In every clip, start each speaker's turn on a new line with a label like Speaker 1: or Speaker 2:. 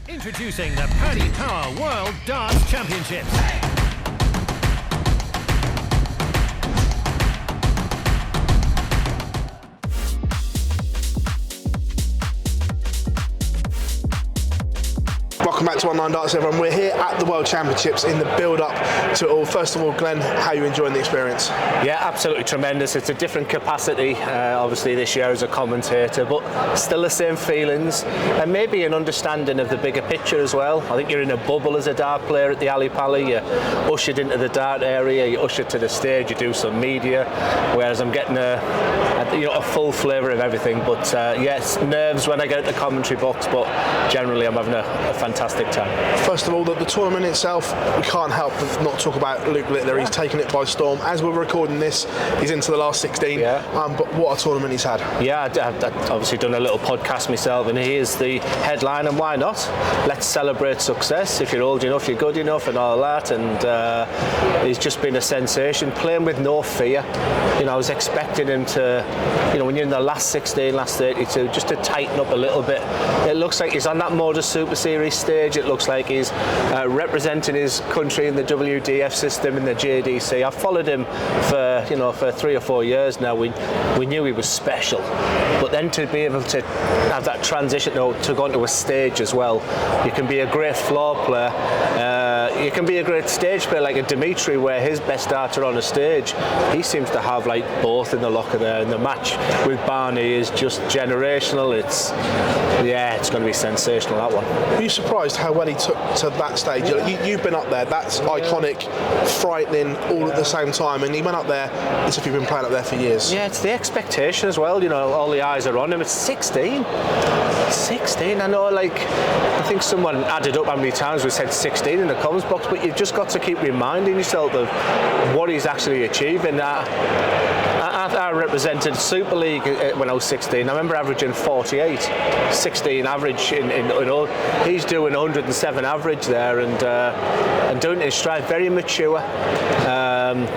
Speaker 1: Introducing the Paddy Power World Darts Championships.
Speaker 2: Welcome back to Online Darts, everyone. We're here at the World Championships in the build-up to it all. First of all, Glenn, how are you enjoying the experience?
Speaker 3: Yeah, absolutely tremendous. It's a different capacity, obviously this year as a commentator, but still the same feelings and maybe an understanding of the bigger picture as well. I think you're in a bubble as a dart player at the Ali Pali. You're ushered into the dart area, you're ushered to the stage, you do some media, whereas I'm getting a full flavour of everything. But yes, nerves when I get at the commentary box, but generally I'm having a fantastic time.
Speaker 2: First of all, the tournament itself, we can't help but not talk about Luke Littler. He's taken it by storm. As we're recording this, he's into the last 16.
Speaker 3: Yeah.
Speaker 2: But what a tournament he's had.
Speaker 3: Yeah, I've obviously done a little podcast myself, and he is the headline, and why not? Let's celebrate success. If you're old enough, you're good enough, and all that. And he's just been a sensation, playing with no fear. You know, I was expecting him to, when you're in the last 16, last 32, just to tighten up a little bit. It looks like he's on that Modus Super Series stage. It looks like he's representing his country in the WDF system, in the JDC. I've followed him for 3 or 4 years now. We knew he was special, but then to be able to have that transition to go onto a stage as well. You can be a great floor player, you can be a great stage player like a Dimitri, where his best darts are on a stage. He seems to have like both in the locker there, and the match with Barney is just generational. It's going to be sensational, that one.
Speaker 2: Are you surprised how well he took to that stage? You've been up there, that's iconic, frightening, all at the same time, and he went up there as if you've been playing up there for years.
Speaker 3: Yeah, it's the expectation as well, all the eyes are on him. It's 16, I know, I think someone added up how many times we said 16 in the comments box, but you've just got to keep reminding yourself of what he's actually achieving. I represented Super League when I was 16. I remember averaging 48, 16 average in all. He's doing 107 average there, and doing it in stride, very mature.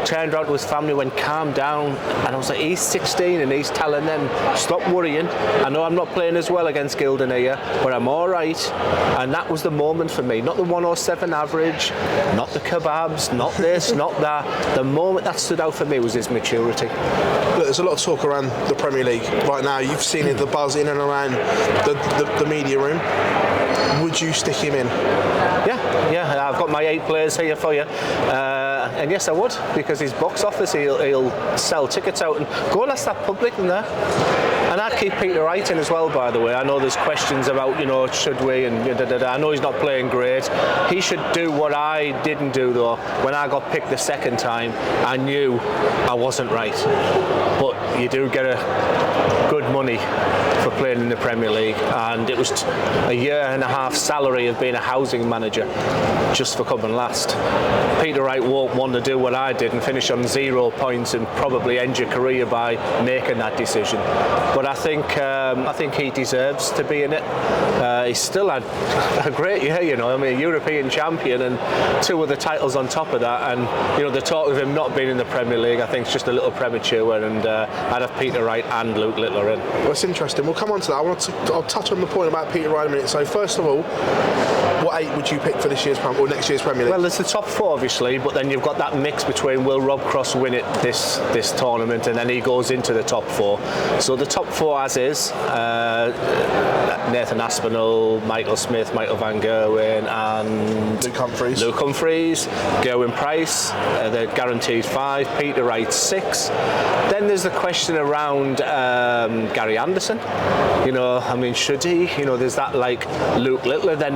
Speaker 3: Turned around to his family, went calm down, and I was like, he's 16 and he's telling them, stop worrying. I know I'm not playing as well against Gildan here, but I'm all right. And that was the moment for me. Not the 107 average, not the kebabs, not this, not that. The moment that stood out for me was his maturity.
Speaker 2: Look, there's a lot of talk around the Premier League right now. You've seen it, the buzz in and around the media room. Would you stick him in?
Speaker 3: Yeah, I've got my 8 players here for you. And yes, I would, because his box office, he'll sell tickets out and go and ask that public in there. And I'd keep Peter Wright in as well, by the way. I know there's questions about, should we, and I know he's not playing great. He should do what I didn't do, though. When I got picked the second time, I knew I wasn't right. But you do get a good money for playing in the Premier League, and it was a year and a half salary of being a housing manager just for coming last. Peter Wright won't want to do what I did and finish on 0 points and probably end your career by making that decision. But I think he deserves to be in it. He's still had a great year, a European champion and 2 other titles on top of that. And the talk of him not being in the Premier League, I think, is just a little premature. And I'd have Peter Wright and Luke Littler in.
Speaker 2: Well, it's interesting. We'll come on to that. I'll touch on the point about Peter Wright in a minute. So first of all, what 8 would you pick for this year's or next year's Premier League?
Speaker 3: Well, there's the top 4 obviously, but then you've got that mix between will Rob Cross win it this tournament, and then he goes into the top 4. So the top 4 as is, Nathan Aspinall, Michael Smith, Michael Van Gerwen, and Luke Humphries, Gerwin Price, they're guaranteed 5, Peter Wright 6. Then there's the question around Gary Anderson. Should he? There's that Luke Littler. Then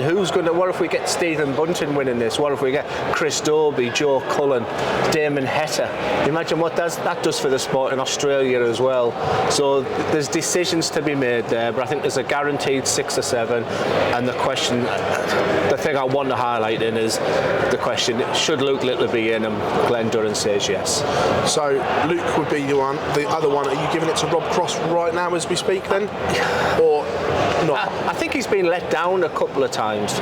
Speaker 3: what if we get Stephen Bunting winning this? What if we get Chris Dobey, Joe Cullen, Damon Heta? Imagine what that does for the sport in Australia as well. So there's decisions to be made there, but I think there's a guaranteed 6 or 7. And the thing I want to highlight in is the question, should Luke Littler be in? And Glen Durrant says yes.
Speaker 2: So Luke would be the other one. Are you giving it to Rob Cross right now as we speak then? Or not.
Speaker 3: I think he's been let down a couple of times.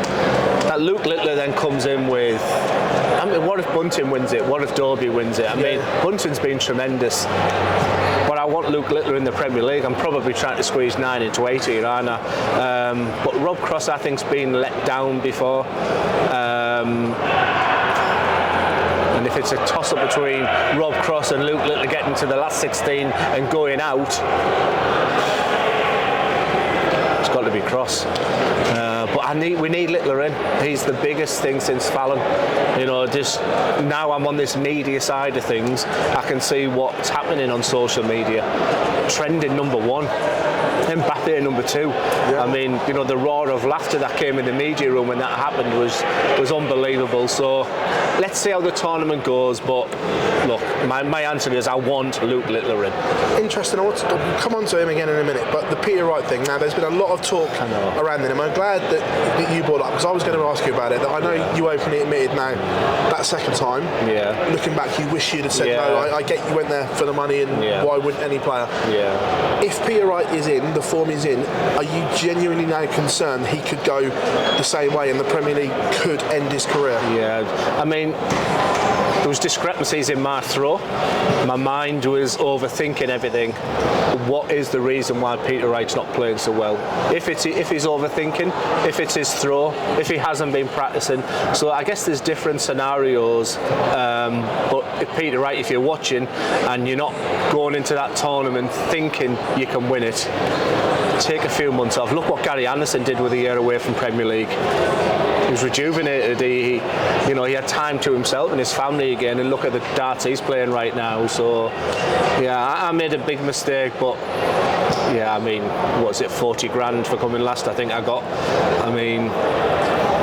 Speaker 3: That Luke Littler then comes in with, I mean, what if Bunting wins it? What if Dobie wins it? I mean, Bunting's been tremendous. But I want Luke Littler in the Premier League. I'm probably trying to squeeze 9 into 8 here, aren't I? But Rob Cross, I think, has been let down before. And if it's a toss-up between Rob Cross and Luke Littler getting to the last 16 and going out, it's got to be Cross. But we need Littler in. He's the biggest thing since Fallon. You know, just now I'm on this media side of things, I can see what's happening on social media. Trending number 1. Mbappe number 2. Yeah. I mean, you know, the roar of laughter that came in the media room when that happened was unbelievable. So let's see how the tournament goes. But look, my answer is I want Luke Littler in.
Speaker 2: Interesting. I want to come on to him again in a minute. But the Peter Wright thing. Now, there's been a lot of talk around him. I'm glad that you brought it up, because I was going to ask you about it. That I know you openly admitted now that second time.
Speaker 3: Yeah.
Speaker 2: Looking back, you wish you'd have said no. I get you went there for the money, and why wouldn't any player?
Speaker 3: Yeah.
Speaker 2: If Peter Wright is in, the form he's in, are you genuinely now concerned he could go the same way and the Premier League could end his career?
Speaker 3: Yeah, I mean, there was discrepancies in my throw. My mind was overthinking everything. What is the reason why Peter Wright's not playing so well? If he's overthinking, if it's his throw, if he hasn't been practicing. So I guess there's different scenarios. But if Peter Wright, if you're watching and you're not going into that tournament thinking you can win it, take a few months off. Look what Gary Anderson did with a year away from Premier League. He was rejuvenated. He had time to himself and his family again. And look at the darts he's playing right now. So, yeah, I made a big mistake, but yeah, I mean, what was it, 40 grand for coming last? I think I got. I mean,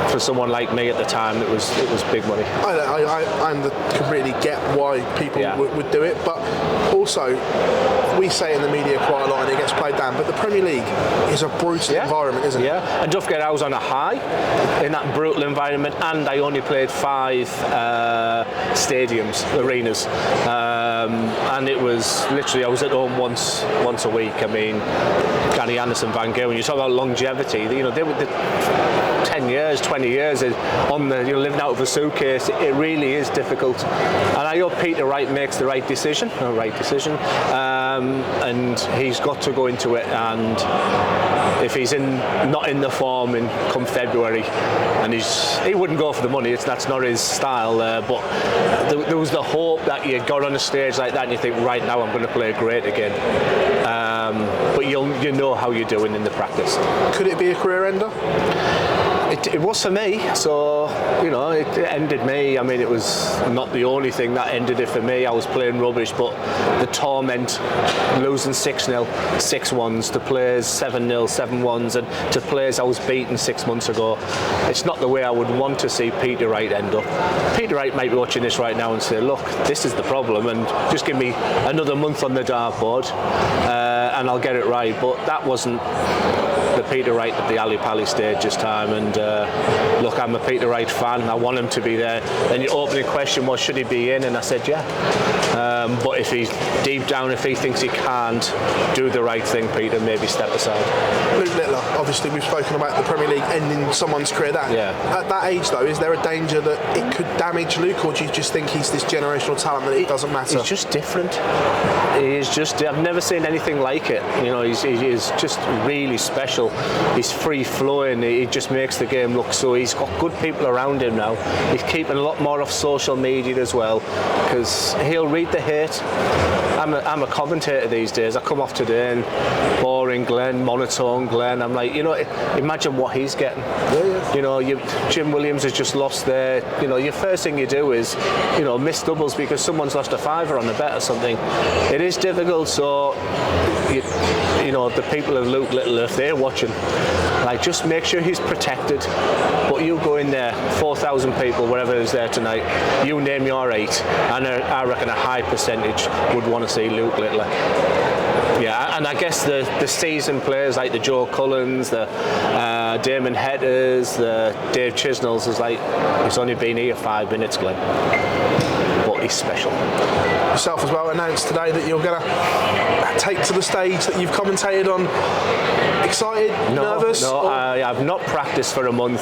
Speaker 3: for someone like me at the time, it was big money.
Speaker 2: I completely get why people would do it, but also we say in the media quite a lot and it gets played down, but the Premier League is a brutal environment, isn't it?
Speaker 3: Yeah, and don't forget I was on a high in that brutal environment, and I only played 5 arenas, and it was literally, I was at home once a week. I mean, Gary Anderson, Van Gaal, when you talk about longevity, you know, they were 10 years, 20 years on the, living out of a suitcase. It really is difficult, and I hope Peter Wright makes the right decision, and he's got to go into it. And if he's not in the form come February, and he wouldn't go for the money, that's not his style. But there was the hope that you got on a stage like that and you think, right now I'm going to play great again. But you know how you're doing in the practice.
Speaker 2: Could it be a career ender?
Speaker 3: It was for me, so you know, it ended me. I mean, it was not the only thing that ended it for me. I was playing rubbish, but the torment, losing 6-0, 6-1s to players, 7-0, 7-1s, and to players I was beaten 6 months ago. It's not the way I would want to see Peter Wright end up. Peter Wright might be watching this right now and say, look, this is the problem, and just give me another month on the dartboard, and I'll get it right. But that wasn't the Peter Wright at the Ali Pali stage this time, and look, I'm a Peter Wright fan. I want him to be there. And your opening question was, should he be in? And I said, yeah. But if he's deep down, if he thinks he can't do the right thing, Peter, maybe step aside.
Speaker 2: Luke Littler, obviously we've spoken about the Premier League ending someone's career. At that age, though, is there a danger that it could damage Luke, or do you just think he's this generational talent that it doesn't matter?
Speaker 3: He's just different. He is just. I've never seen anything like it. You know, he is just really special. He's free flowing. He just makes the game look so. He's got good people around him now. He's keeping a lot more off social media as well, because he'll read the hate. I'm a commentator these days. I come off today and boring Glen, monotone Glen. I'm like, you know, imagine what he's getting. You know, Jim Williams has just lost there. You know, your first thing you do is, you know, miss doubles because someone's lost a fiver on a bet or something. It is difficult. So, you know, the people of Luke Littler, if they're watching, like, just make sure he's protected. But you go in there, 4,000 people, whatever is there tonight, you name your 8, and I reckon a high percentage would want to see Luke Littler. Yeah, and I guess the seasoned players like the Joe Cullens, the Damon Hetters, the Dave Chisnells, is like, he's only been here 5 minutes, Glenn. But he's special.
Speaker 2: Yourself as well announced today that you're going to take to the stage that you've commentated on Excited? Nervous?
Speaker 3: No, I've not practiced for a month,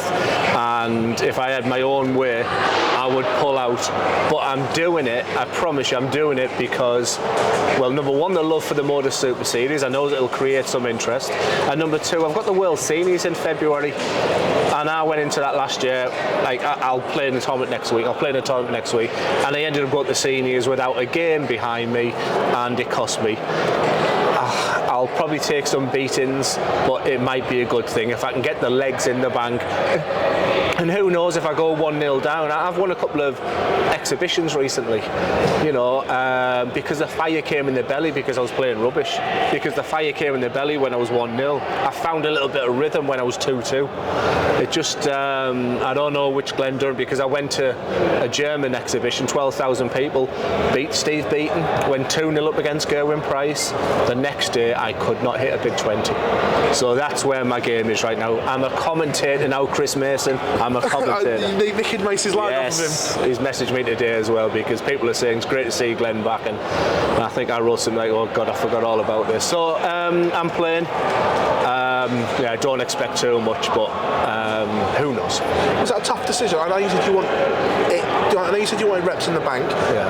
Speaker 3: and if I had my own way, I would pull out. But I'm doing it, I promise you, I'm doing it because, well, number one, the love for the Motor Super Series. I know that it'll create some interest. And number two, I've got the World Seniors in February, and I went into that last year, like, I'll play in the tournament next week, and I ended up going to the Seniors without a game behind me, and it cost me. I'll probably take some beatings, but it might be a good thing if I can get the legs in the bank. And who knows if I go 1-0 down. I've won a couple of exhibitions recently, you know, because the fire came in the belly because I was playing rubbish. Because the fire came in the belly when I was 1-0. I found a little bit of rhythm when I was 2-2. It just, I don't know which Glen Durrant, because I went to a German exhibition, 12,000 people, beat Steve Beaton, went 2-0 up against Gerwin Price. The next day I could not hit a big 20. So that's where my game is right now. I'm a commentator now, Chris Mason. I'm a commentator.
Speaker 2: The kid Macy's line off of him.
Speaker 3: He's messaged me today as well because people are saying it's great to see Glenn back, and I think I wrote something like, oh God, I forgot all about this. So I'm playing. Yeah, I don't expect too much, but who knows?
Speaker 2: Was that a tough decision? I know you said you want it. I know you said you wanted reps in the bank,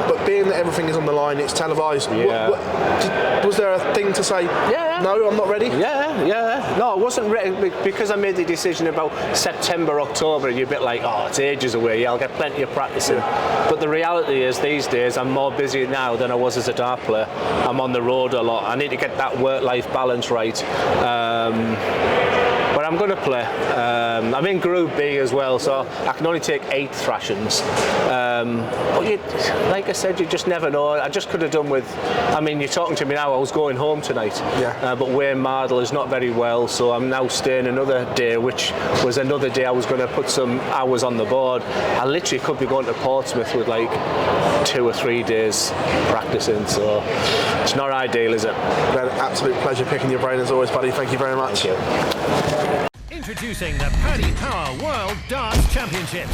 Speaker 2: but being that everything is on the line, it's televised. Was there a thing to say?
Speaker 3: Yeah.
Speaker 2: No, I'm not ready.
Speaker 3: Yeah. No, I wasn't ready because I made the decision about September, October. You're a bit like, oh, it's ages away. Yeah, I'll get plenty of practicing. But the reality is, these days, I'm more busy now than I was as a dart player. I'm on the road a lot. I need to get that work-life balance right. But I'm going to play. I'm in Group B as well, so I can only take 8 thrashings. But like I said, you just never know. I just could have done with. I mean, you're talking to me now. I was going home tonight, but Wayne Mardle is not very well, so I'm now staying another day, which was another day I was going to put some hours on the board. I literally could be going to Portsmouth with like 2 or 3 days practicing, so it's not ideal, is it?
Speaker 2: An absolute pleasure picking your brain as always, buddy. Thank you very much.
Speaker 1: Introducing the Paddy Power World Darts Championships.